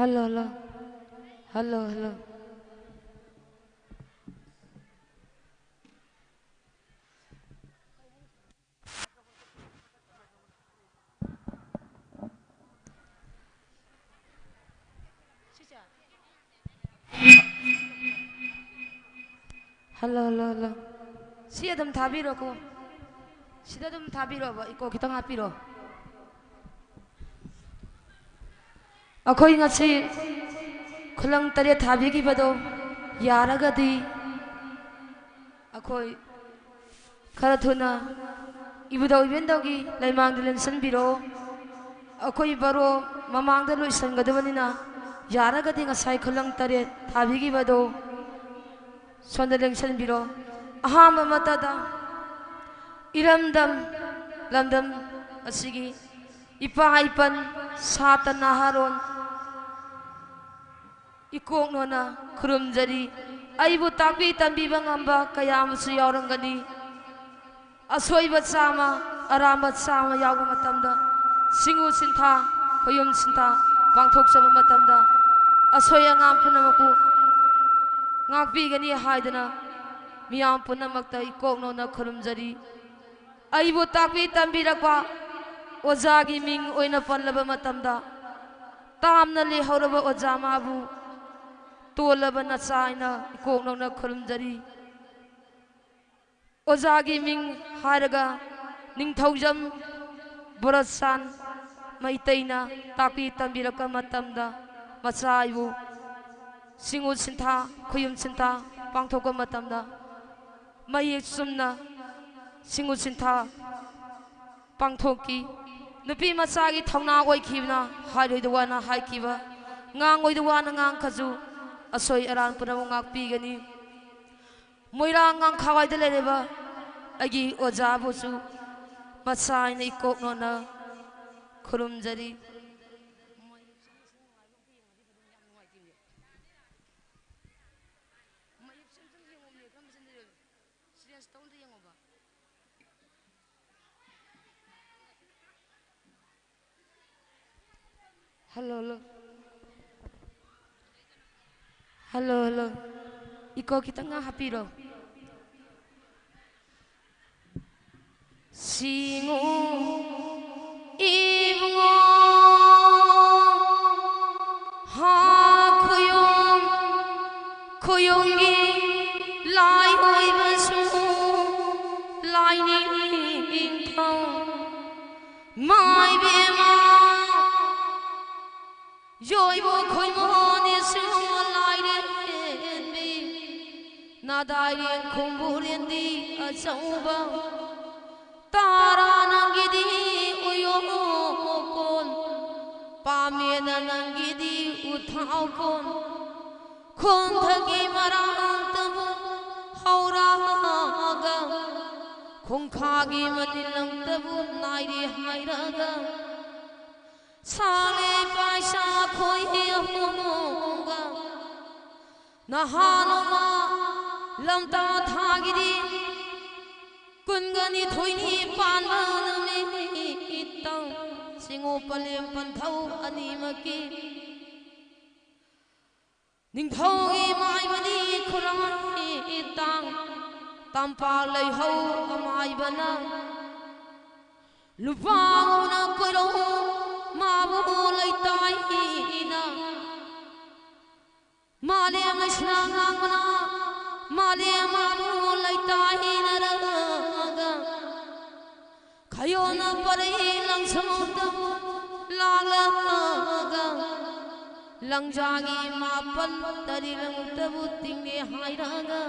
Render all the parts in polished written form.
Hello hello hello hello hello hello hello सी अदम थाबीरोको सिदा अदम थाबीरोबा इको खितंग हापीरो अखोई ngasi खुलंग तरे थाबीगिबदो यारगदी अखोई खरा थुना इबुदो इबेंदोगी लाइमांग लेंसनबिरो अखोई बरो ममांग लोइसनगदबनिना यारगदी ngasai खुलंग तरे थाबीगिबदो सोंद लेंसनबिरो अहाम मतादा इरमदम लमदम असिगी इपा इपन सात नाहारोन इकोंगनोना खुरुमजरी अइबु ताकबी तंबीबा ngamba कयामसु यावरंगनी असोइबा चामा अरामत चामा यावबा मतमदा सिंगु सिंथा खोयुम सिंथा पांथोकचबा मतमदा असोय अंगाम पुनमकु ngakbigani haidana miyam punamakta ikoknona खुरुमजरी अइबु ताकबी तंबीरकवा ओजागी मिंग ओइना पल्लबा मतमदा तामना लेहौरबा ओजा माबु तोलबा नचाइना इकोकनौना खुरुमजरी ओजागी मिंग हारगा निंगथौजम बोरसान मैतैना ताकि तंबीरका मतमदा मचाइबु सिंगु सिंथा खुयुम सिंथा पांथोका मतमदा मयेक सुमना सिंगु सिंथा पांथोकी नुपी मचागी थौना ओइखिबना हाइरोइदवाना हाइखिबा ngang oiduwana ngang khaju asoi aran punamo ngakpigani moirang ngang khawai de lereba agi oja bosu masai na ikoknona khurumjari hello hello hello hello iko kita nga hapiro singu ibungo ha kuyong kuyongi lai oi basu lai ni thong mai be ma yoi bo khoi mo ni su Nadairen kumburen di asauba Tara nangidi uyokon Pamena nangidi uthaukon Khonthagi marang tabu hauraga Khongkhagi madilang tabu nairi hairaga Sale paisa khoi honga Nahanoma lamta thagiri kungani thoini panmaname itang singo palem panthau animaki ningthogi maibani khurani itang tampa leihau amaibana lupangona koiro mabu leitai ina male ngasnangana male mamu laitai naraga khayona pare langsamda lalaga langjagi mapan dari langtabu tingne hairaga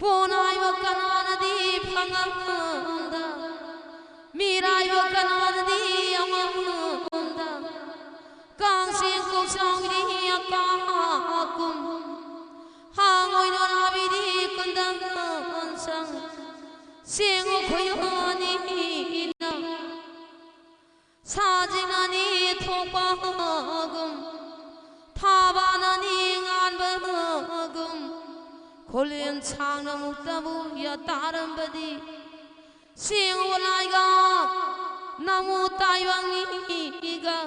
ponai wakana di phangamda mirai wakana di amamda kangse ko sangri akakum hangoi no nabidi kundang sang singo khoyoni na sajinani thopagum thabanani nganbagum kholien changna muktabu ya tarambadi singo laiga namu taiwangi ga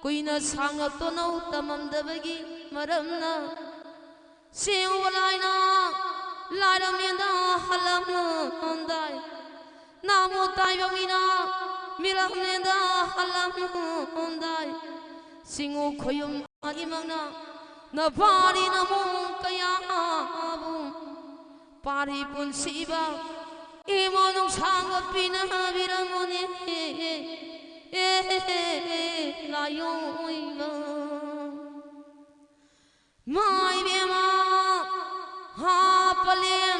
kuina sangna tono tamamdabagi maramna sewalaina laramenda halamundai namo taibamina miramenda halamundai singu khoyum agimagna na pari namo kaya abu pari punsiba imonong sangat pinabiramone layoiba mai bema ha palem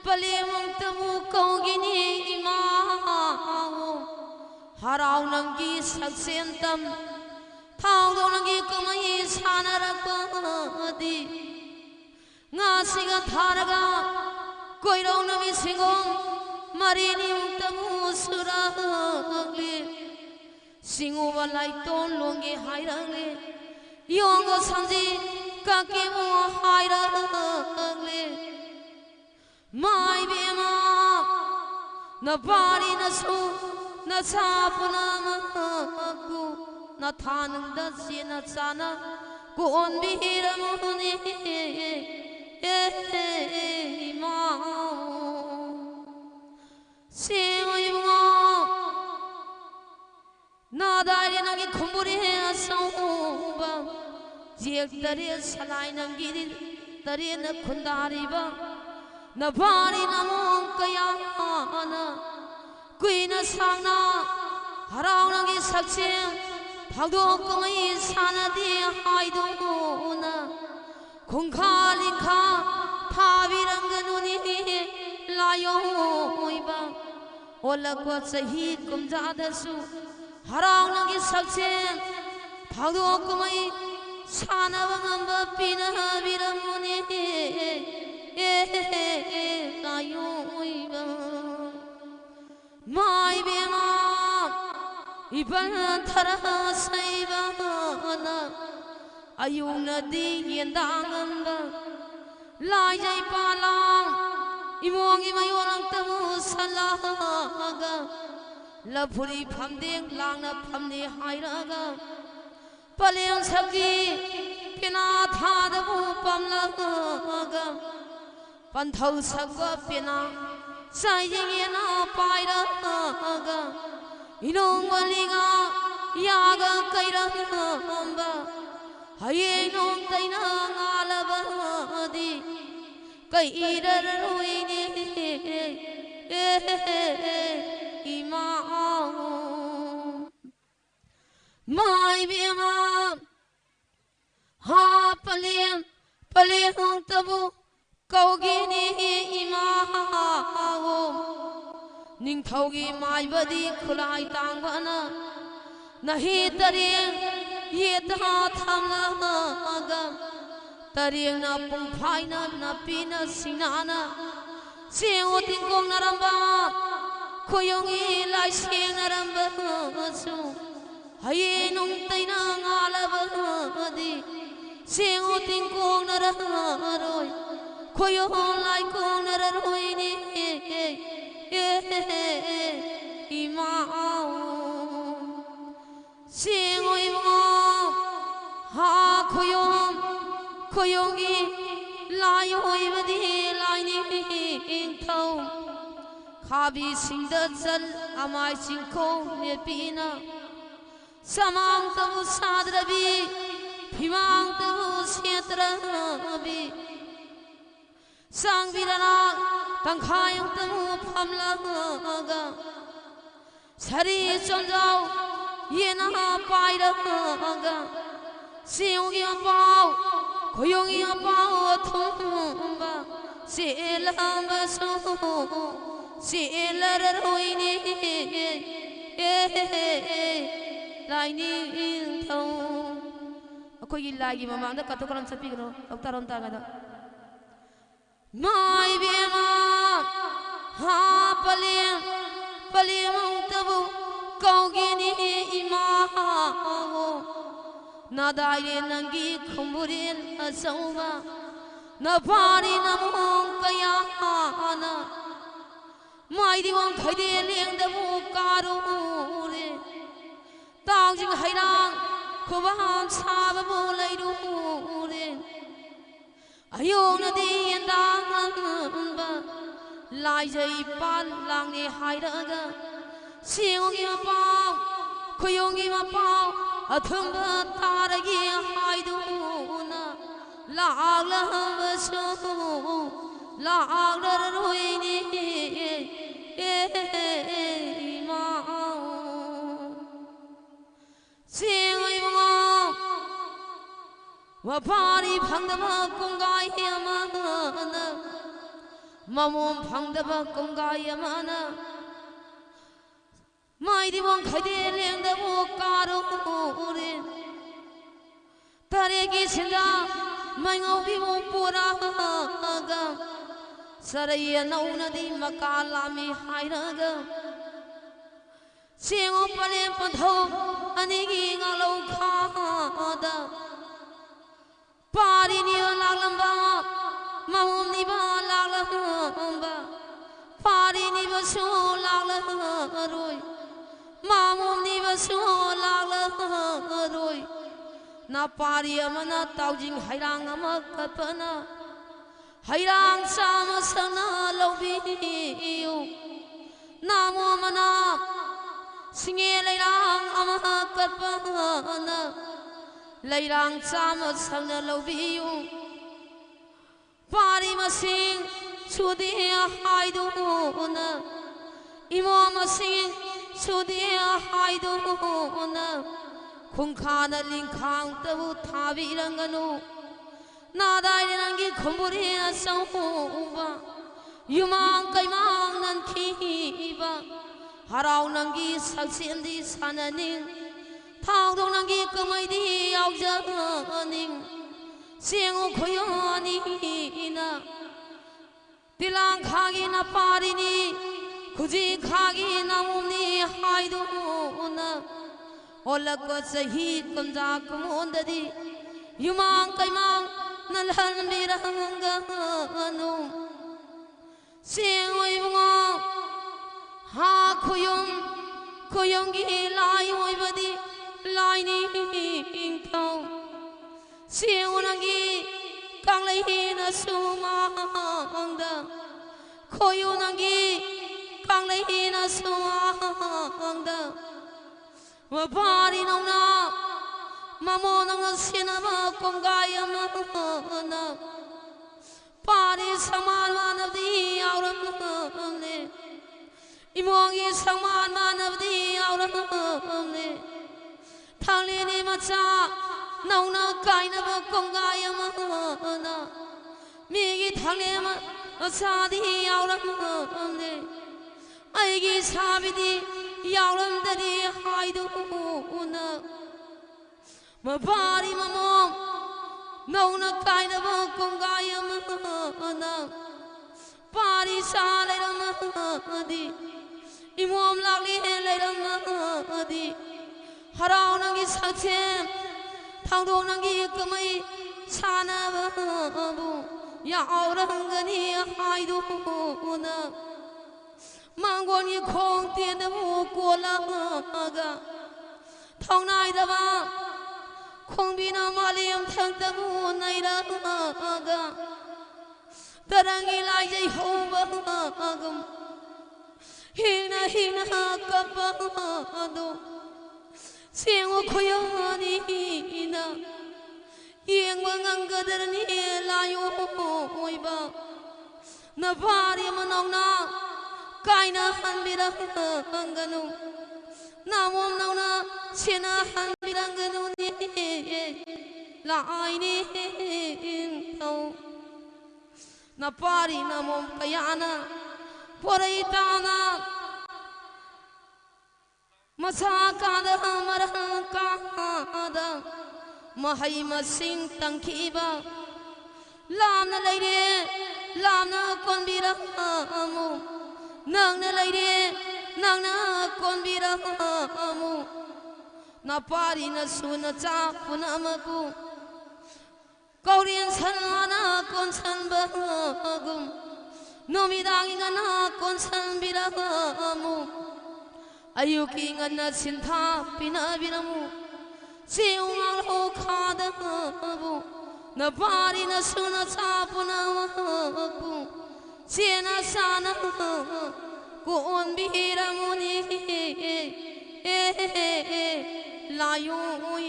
palemong tamu kaugini ima harau nanggi saksentam thau do nanggi kamai sanarakadi ngasiga tharaga koirong nami singom marini tamu suragli singu walai ton longe hairale yongo sanji kaki mo hairale mai bema na pari na su na sapuna maku na thanang da sina sana ko on bihiramuni ma singoi 나다리 나기 콤부리 사오바 지역다리 살아이 남기리 다리나 콘다리바 나바리 나몽까야 하나 꾸이나 상나 하라우나기 삭심 박도금의 사나디 하이도나 공칼리카 파비랑그 눈이 라요이바 올라과 사히 꿈자다수 하라우나기 삭센 박도금의 사나방한바 비나비라무니 나요이바 마이베마 이반 타라사이바나 아유나디 yendangan바 라이자이팔랑 이몽이 마요랑 따무 살라가 लफुरी फमदे लांगना फमने हायरागा पलें सकी पिना थादबु पमलागा पंथौ सकवा पिना साइजेना पायरागा इनों वलिगा यागा कैरंबा हये नों तैना गालबदी कैरर रोइने mai bema ha palem palem tabu kaugini ima ning thaugi mai badi khulai tangbana nahi tare ye tha thamna ga tare na pung phaina na pina sinana seo ting kong naramba khoyongi lai seng naramba su haye nong taina ngalabadi sengo ting kong nararoi khoyong lai kong nararoi ni ima sengo ima ha khoyongi lai hoi badi lai ni thau khabi singda chal amai singko ne pina samang tabu sadrabi phimang tabu setrabi sang birana tangkhayang tabu phamlaga sari chonjau yena pairaga siungi apau khoyongi apau thumba selamba so selar roini Laini thau aku lagi mama anda kata kolam sepi kalo dokter onta kata mai bema ha palim tabu kau gini ima nadai nangi kumburin asauba na pari namong kaya ana mai diwang khaide leng dabu karu tao jing hairang khubam sab bolai dure ayong na di andang ba lai jai pan lang ni hai da ga siong gi ma pao khoyong gi ma pao athum ba tar gi hai du na la la ba so la la roi ni ma siong gi ma wa pari phang da ma kong gai ma na mamom phang da ba kong gai ma na mai di bong khai de leng da bo karo re tare gi sinda mai ngau bi bo pura ga sarai nau na di makala mi hai ra ga singo pale patho ani gi nga lo kha da pari ni la lamba mamom ni ba la lamba pari ni ba so la la roi mamom ni ba so la la roi na pari amana taujing hairang ama kapana hairang sama sana lobi yu namo mana singe lairang ama kapana lairang sama sana lobi yu pari masing sudi haidu na imo masing sudi haidu na khungkhana lingkhang tabu thabi ranganu nadai rangi khumuri asauba yumang kaimang nan khiba harau nangi saksendi sananing thangdong nangi kamai di aujaning sengu khoyani na tilang khagi na parini khuji khagi na mumni haidu na olak sahi kamja kumondadi yumang kaimang nalhan biranganu sengoi bungo ha khoyong gi lai oi badi lai ni ingthau sengonangi kang lai na sumangda khoyonangi kang lai na sumangda wa pari nong na mamo nong sina ba kong gaya na pari saman manavdi auram ne imongi saman manavdi auram ne thangli ni macha nong na kai na ba kong gaya na mi gi thangli ma sa di auram ne ai gi sabi di yaulam dari haidu na ma pari mamom nau na kai na ba kong gaya na pari sa lai ram di imom lakli lai ram di harau nangi sakchem thangdo nangi kamai sana ba bu ya auram gani haidu na manggon yi khong tien da bu ko la ga thong nai da ba khong bi na maliam thang da bu nai ra ga tarangi lai jai ho ba gam hina ka ba do seng o khoyo ni na yeng ba ngang ga dar ni la yo oi ba na pari manong na kaina han biranganu namom nauna sena han biranganu ni la aini tau na pari namom kayana poraitana masaka da maraka da mahai masing tangkiba lamna leire lamna konbiramu nang na leire nang na konbiramu na pari na suna cha punamaku kaurian sanana konsan bagum nomidangi ngana konsan biramu ayuki ngana sintha pinabiramu Chiang ho khada bu na pari na suna sapuna bu chena sana kon bihira muni layo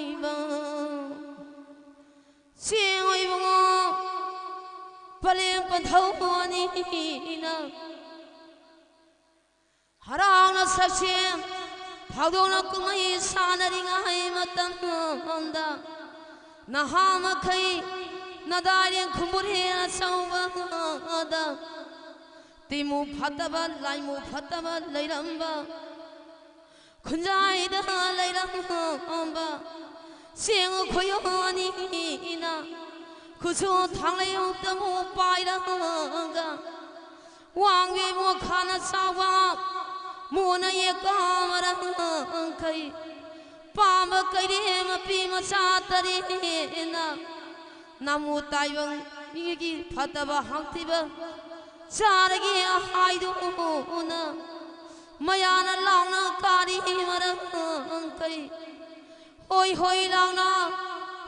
iba chiang oi bu palem pathau ni na harang na sakchem Hagdona kumai sanaringa hai matam da nahama khai nadarian kumbure sauba da timu phataba laimu phataba lairamba khunjai da lairamba seng khoyo ani ina kucho thanglai tamu paira ga wangwe mo khana sawa Mona ye kamara kai pam kaire mapi masatare na namu taibang migi phataba hangtiba charagi haidu na mayana launa kari mara kai hoi hoi launa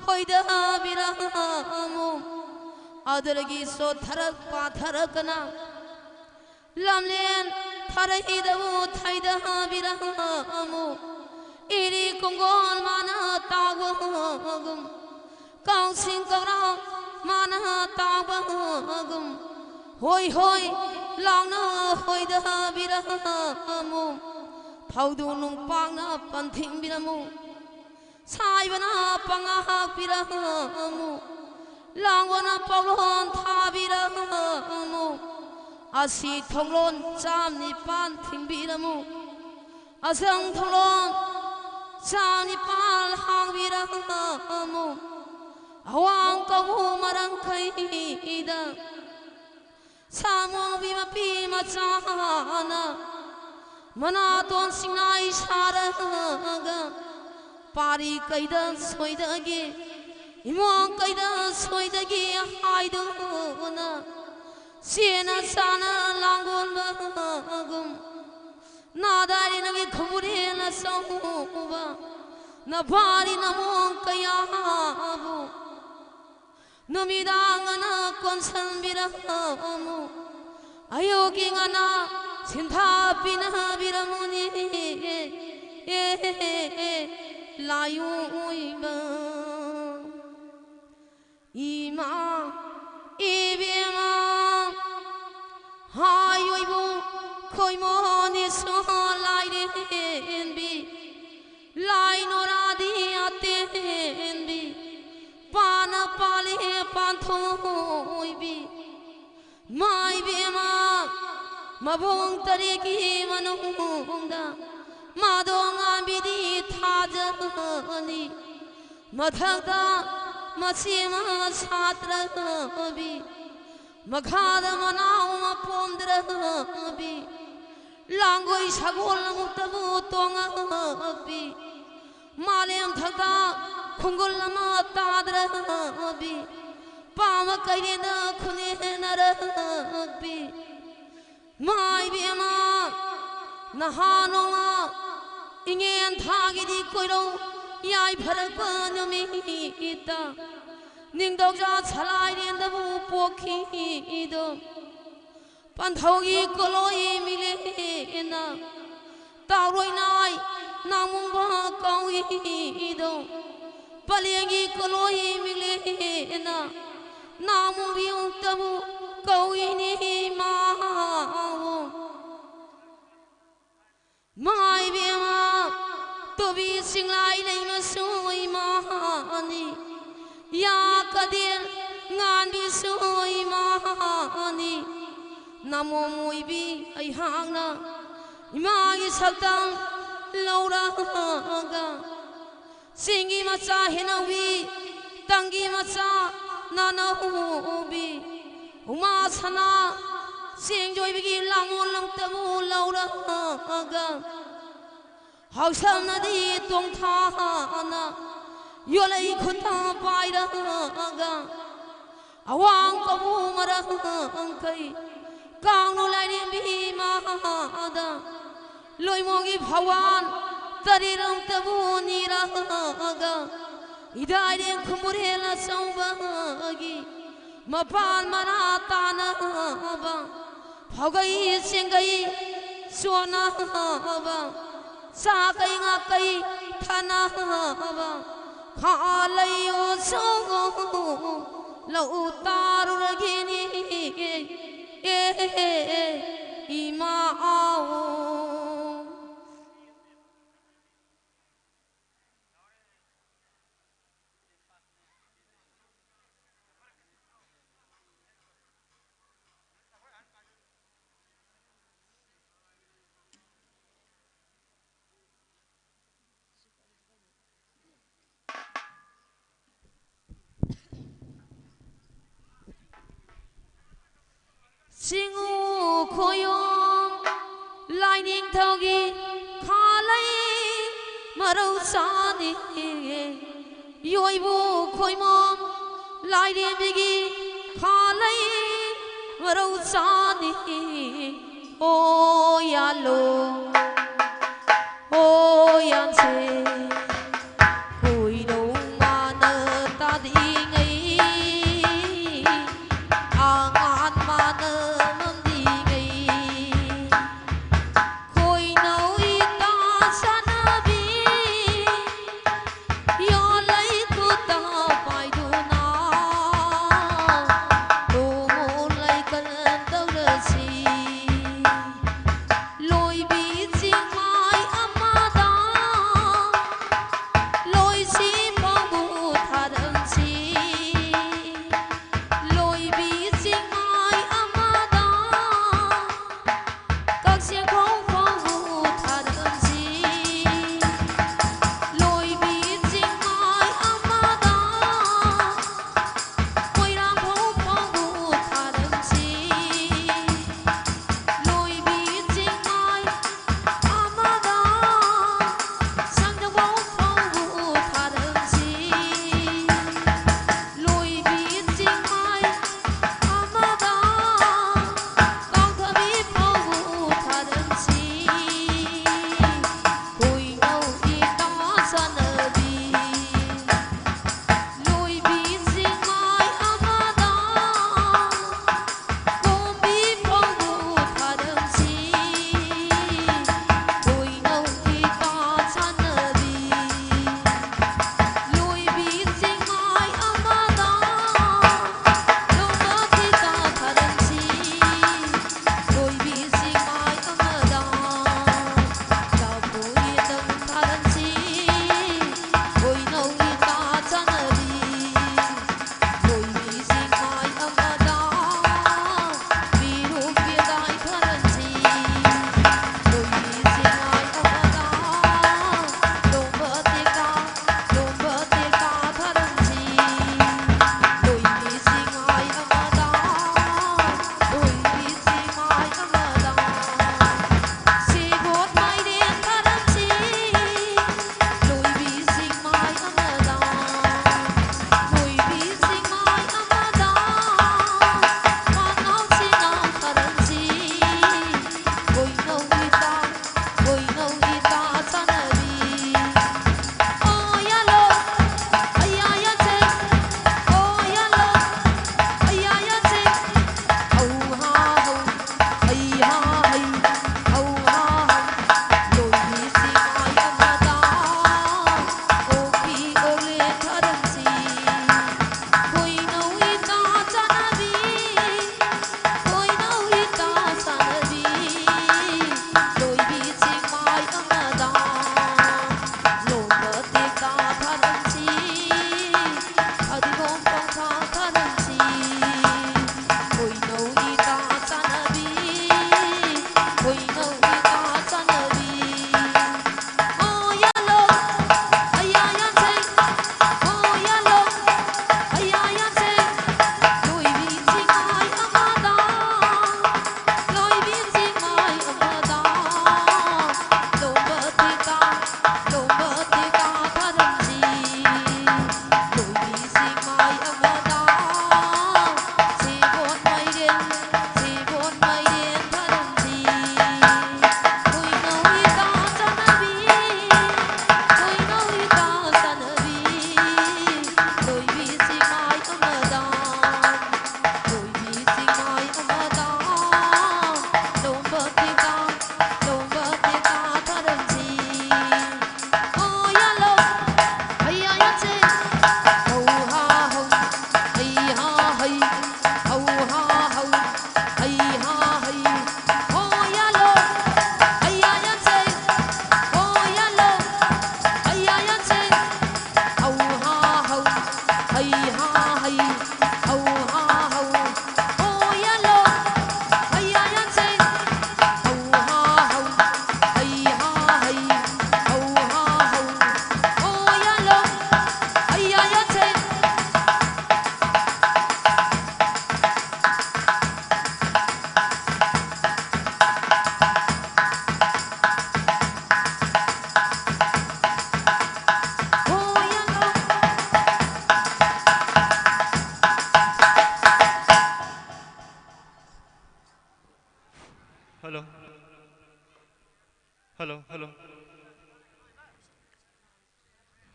hoi da biramu adargi so tharak patharakna lamlen Tharahidavu thaidaha birahamu iri kongol mana tagum kaungsing kaura mana tagum hoi hoi launa hoidaha birahamu thaudu nung pangna panthing biramu saibana pangahak birahamu langwana paulon thabirahamu Asi thonglon chamni pan thingbiramu asang thonglon chamni pal hangbiramu awang kawu marang khai ida samong bima pi machana manaton singai saraga pari kaida soidagi imong kaida soidagi haiduna Siena sana langon bagum Nadari nagi khubure na sauba Na bari na mong kaya abu Namidanga na konsan biramu Ayogi nga na sintha pina biramuni Layo iba Ima ibima Hayoibu koi moni so lai den bi lai noradi aten bi pana pale panthoi bi mai bema mabong tare ki manungda madonga bidi thajani madhagda masima satra bi Maghada manau ma pomdra bi langoi sagol muktabu tonga bi malem thada khungul ma tadra bi pam kaire na khune nar bi mai bi ma nahano ma ingen thagi di koiro yai pharak pa nami ita Ningdogja chalai rendabu pokhi ido Panthogi koloi mile na Tauroi nai namung ba kawi ido Paliangi koloi mile na Namung biung tabu kawi ni mahu Mai bema tobi singlai nei masui mahani Ya kadir ngan bi soi mahani namo muibi ai hangna imagi saktam laura ga singi macha henawi tangi macha nana ubi uma sana singjoi bigi langon langtamu laura ga hausam nadi tong tha na Yolai khuta paira ga awang kabu mara kai kang no lai bi ma da loi mogi bhawan tari ram tabu ni ra ga Idai den kumurela saubagi Mapal mana tanah ba Phagai singai suana ba Sakai ngakai tanah ba Khalai o so lau taru gini imao Singu khoyom lai ning thogi khalai marau sani yoi bu khoymom lai dem bigi khalai marau sani o yalo o yanse koi đâu mà nơ ta đi ngay angan mà nơ Lôi xí phong bù thả đơn chi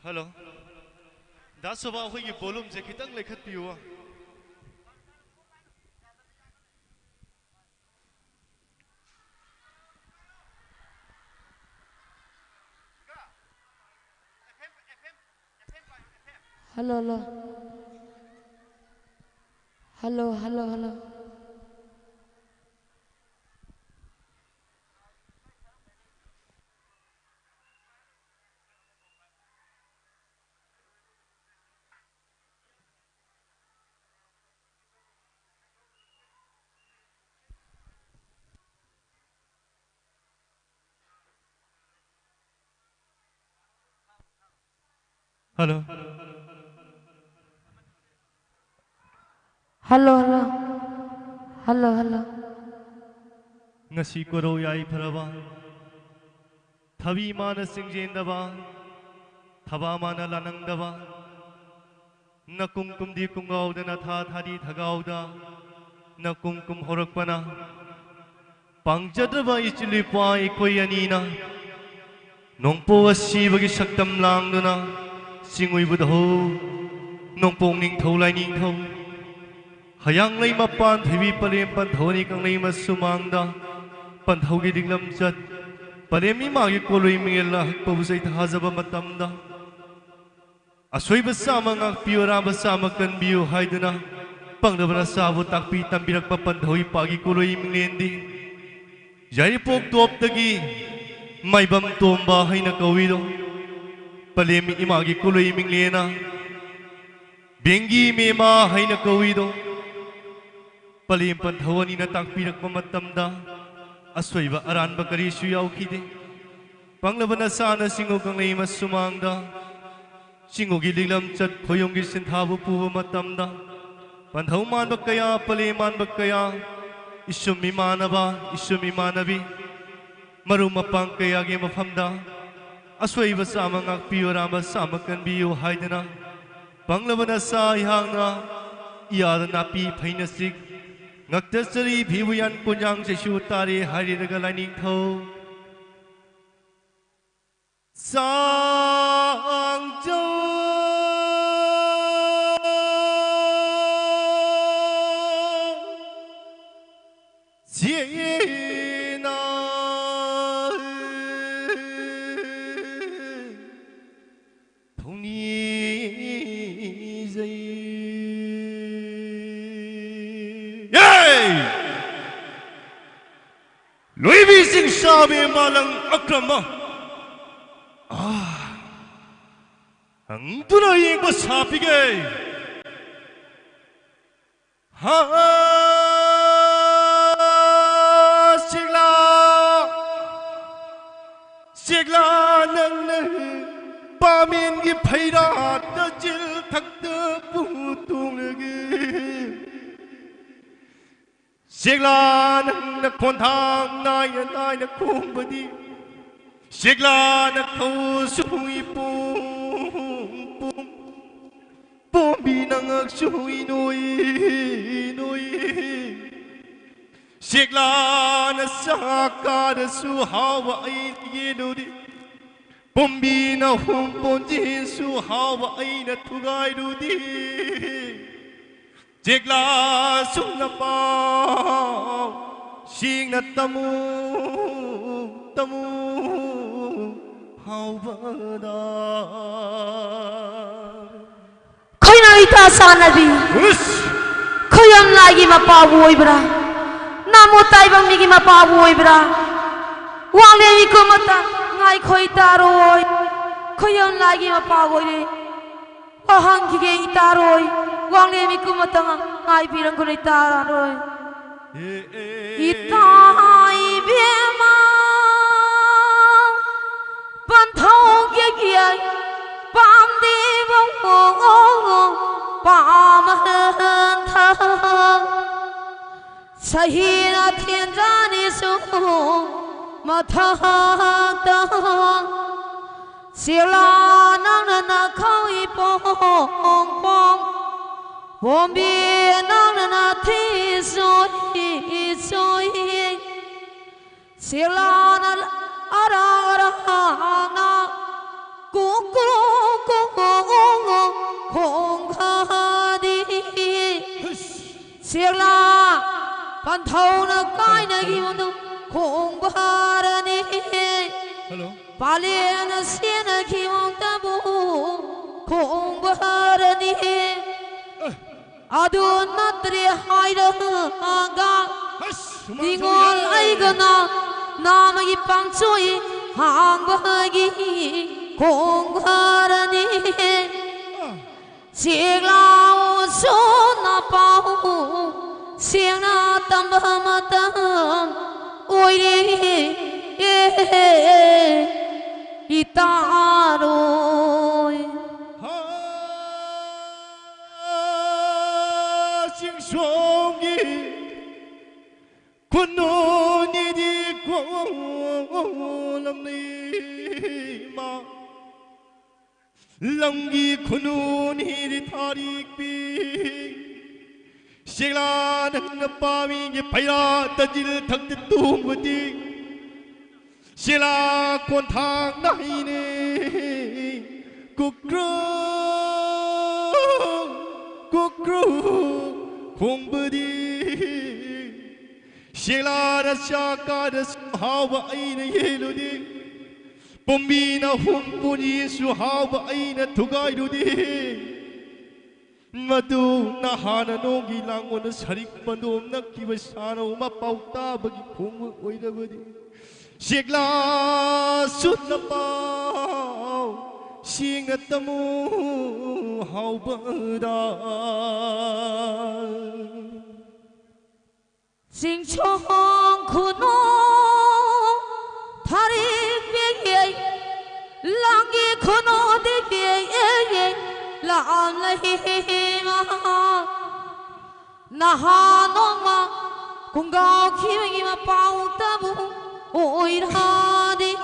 hello दासोबा अखोई वॉल्यूम से खितंग लेखत पियो hello hello hello hello hello hello hello hello hello hello ngasi koro yai pharaba thabi mana singjendaba thaba mana lanangdaba nakum kumdi kungauda na tha thadi thagauda nakum kum horakpana pangjadaba ichili pai koi anina nongpo asibagi saktam langduna singui budho nongpong ning tholai ning thau hayang lei mapan thibi palem pan thoni kang lei masumangda pan thogi dinglam chat palemi magi koloi mingela pabusai thajaba matamda asoi basama ngak piora basama kan biu haiduna pangdabana sabu takpi tambirak papan thoi pagi koloi minglendi jai pok top tagi maibam tomba haina kawido palemi imagi koloi minglena bengi mema haina kawido palem pan thawani na takpirak matamda aswaiba aranba kari su yaukide panglabana sana singo kanglei masumangda singo gi liglam chat khoyong gi sinthabu puba matamda panthau manba kaya pale manba kaya isumi manabi maru mapang kaya gi mafamda aswaiba sama ngak piyo rama sama kan biyo haidana panglabana sa ihangna iyada napi phainasik ngaktasari bhibuyan kunyang jesu tari hariraga laining thau sangjo jena thongni zai Louis Singh Sabi Malang Akrama ang tunay ko sabi kay sigla nang pamin gi phaira ta jil thak ta putung lagi sigla na konthang nai na kumbadi sigla na khau sui pum bi nang sui noi sigla na saka da su hawa ai ye di pum bi na hum pon ji su hawa ai na thugai du di Jigla sung na pao sing na tamu hao bada khoi na ita sanabi khoyam lagi mapabu oibra namo taibang migi mapabu oibra wale iko mata ngai khoi taroi khoyam lagi mapabu oire ahang kige itaroi wang le mi kumatang ai pirang kun itaroi itai biema ban thong kia kia pam đi bông pam hơn thơ sahi na thiên gia ni su mà thơ tơ sila nang na khoi pong pong bom bi nang na thi soi sila na ara na cu khong kha đi sila pan thâu na kai na gi mon khong ba ra ni hello Palian siena kimong tabu kong baharani adun matri haida aga dingol aigana namagi pangchui hang bahagi kong baharani siglao sona pau siena tambamatam oiri itaroi sing songi kuno ni di ko lam ni ma langi kuno ni di tarik pi sila nang pa mi ni paira tajil thak tu budi sila kon thang nai ne kukru khung budi sila ra shaka ra hawa ai ne yelu di pombi na hum puni su hawa ai na thugai du di madu na hana no gi langon sarik pandom na ki basano ma pauta bagi khung oi da budi Sigla sut na pao sing na tamu hau bada sing chong kuno tharik bege langi kuno de bege lam lahi ma na ha no ma kungao khiwi ma pau tabu oi ra đi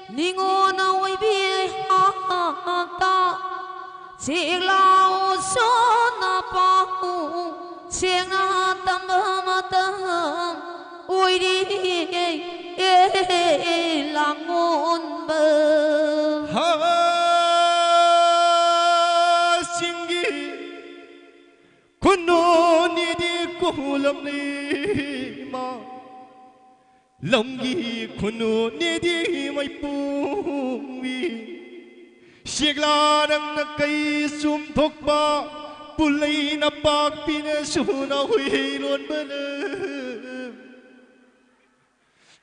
ningo na oi bi ha ta chỉ lao số na pa chiang na tam ma tam oi đi lang ngon bơ ha singi kuno ni di kulam ni ma Longi kuno ni di mai pumi Sigla nang na kai sum thok ba Pulay na pak pinasuna hui lon bala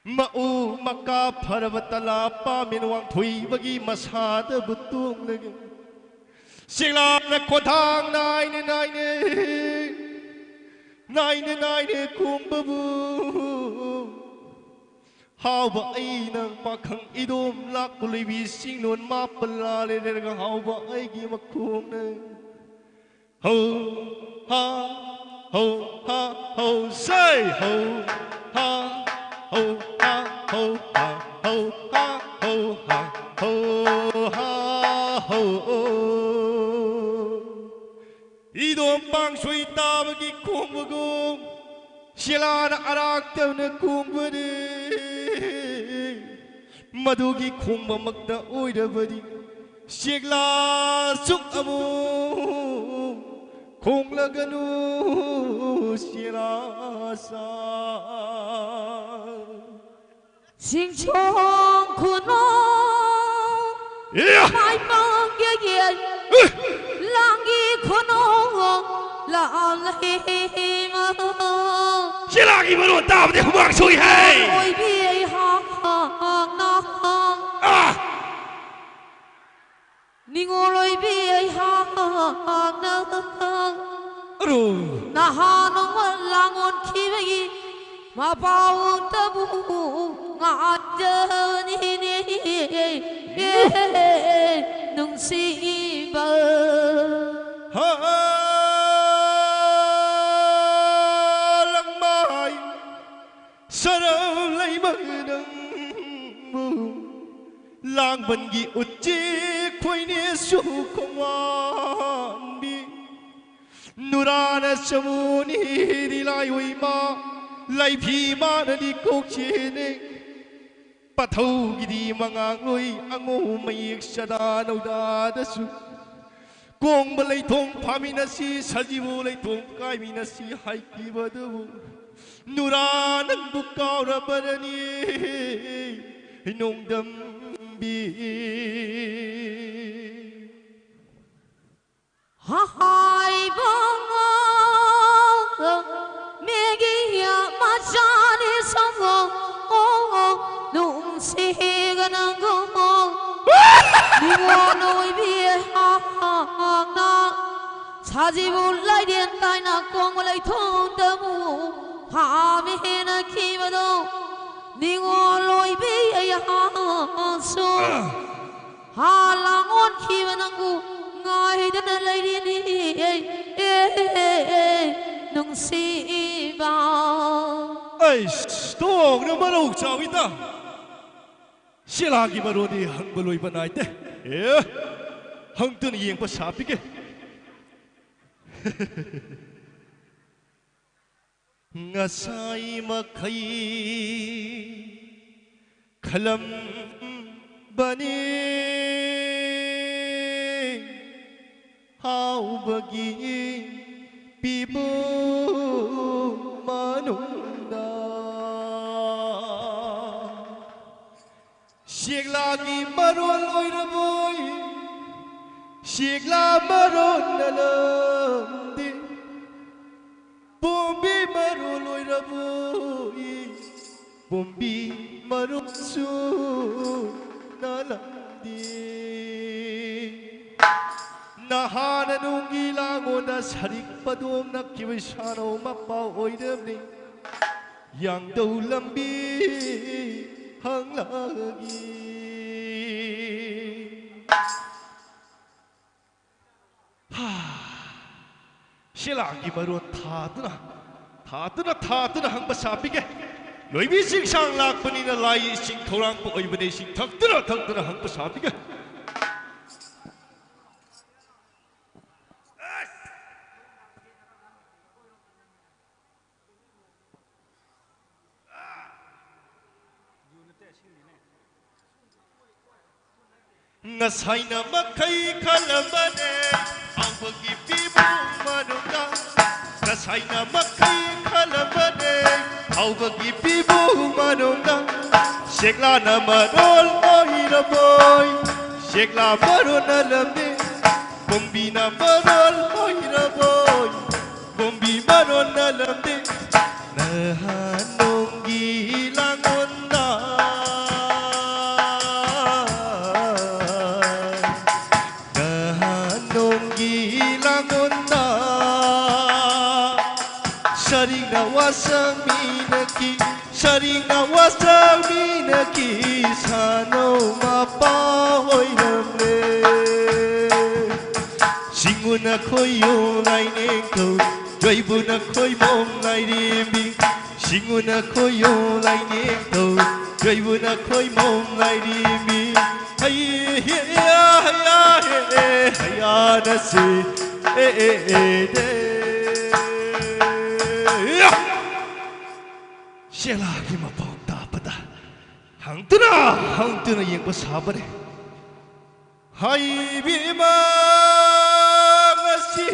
Mau maka parvatala pa minwang thui bagi masada butung lagi Sigla na kodang nai ne kumbabu How ba ai nang pakhang idom lak kulibi sing non ma pala le ga how ba ai gi makum na ho ha ho say ho ha ho ha ho ha ho ha ho ha ho ha ho idom pang sui ta ba gi kum ba gum sila na arak tew na kum ba de Madugi khumba makda oidabadi Sigla suk amu khung laganu sirasa sing chong kuno mai bang ye ye langi kuno lam lahi ma Sila ki baru tahu dia huang sui hai oi bi ha na ngô lôi bi hàng na Aduh. na ha nong langon khi bagi ma pau tabu ngada ni nung si ba Lang mai sarau lai bagdang mu lang ban gi uchi khoi ne su khongwan bi nurana samuni di lai oi ma lai phi ma na di kok chi ne pathau gi di mangang loi angu mai sada no da da su Kong balay thong pamina si sajibu lay thong kai mina si hai ki badu nura nang bukaw ra barani nong dam bi ha hai bong megi ya ma chani songo nung si ga nang go ni ngô nôi bi na 사지불 라이덴 타이나 꽁을라이 통다무 하메나 키바도 닝올로이 비야 하소 할랑온 키바낭구 nga이든 라이디니 능시바 아이씨 또 그런 말 옥자고 있다 실하기 바로니 한글로 입어나이 때 예, 한뜨는 이행파 사비게 ngasai makai kalam bani hau bagi pibu manunda siek lagi maron oi raboy siek la maron dalam di Bombi maruloi raboi Bombi marutsu nalandi Nahana nungi lango na sarik padom na kiwisano mapa oidamni Yang daw lambi hang lagi 실랑이 바로 타드나 항바 사비게 로이비싱 상락분이나 라이싱 토랑보 어이브네싱 덕드나 항바 사비게 ngasaina makai kalambane angpagi pibu manungga ngasaina makai kalambane angpagi pibu manungga shekla namarol oira boy shekla marol nalamne bombi namarol oira boy bombi marol nalamne nahanongi langonna Sharinga wasaminaki sano mapa hoinamle Singuna koyo lai nengko Joibuna koy mong lai rimbi Singuna koyo lai nengko Joibuna koy mong lai rimbi Hayya nasi Lagi mapau dapat hang tuna yang bersabar hai bima ngasi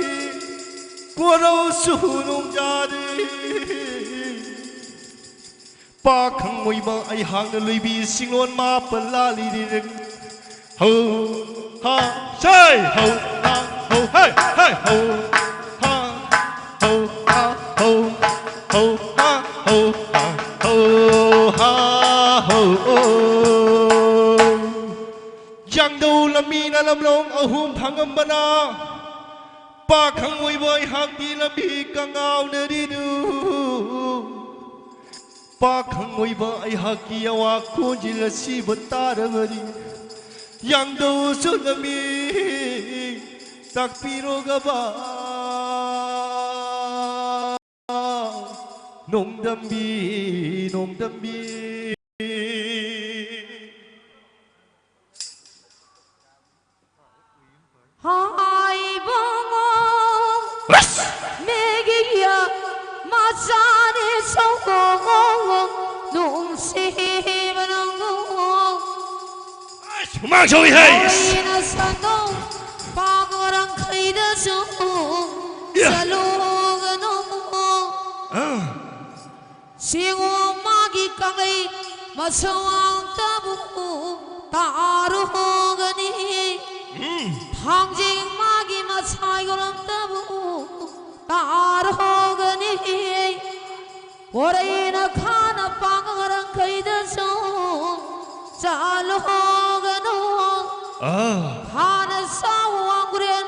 kurau sunung jadi pakang moi ba ai hang lui bi singlon ma pelali direk ho ha sai ho ha ho hai hai ho ha ho ha ho ho ha ho ha ha ho yang đâu là mi na la lamlong ahum phangambana pa khangoi boy hakti lambi kangau naridu pa khangoi boy hakki awa kunjil si batarabari yang do sulami takpiro gaba 농담비 농담비 하이봉어 매기야 마산에 서고 농심은 망조이 헤이스 어이나 산동 바보랑 크이드죠 살로가 너무 싱어마기 강의 마성왕 따부고 따르호가니 당직마기 마사이고랑 따부고 따르호가니 오래나 카나 빵가랑 그이드소 잘로가노 카나 사왕구렌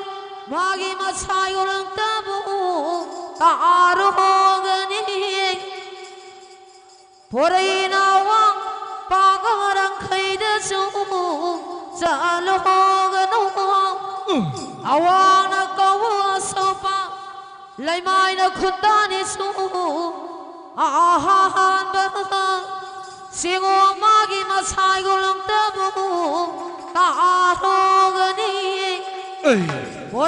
마기 마사이고랑 따부고 따르호가니 보레나와 빠가랑 크이드소 잘로가노 아와나 까와서봐 라이마이나 쿤다니소 아하한바 싱어마기 마사이고랑 따보고 따로가니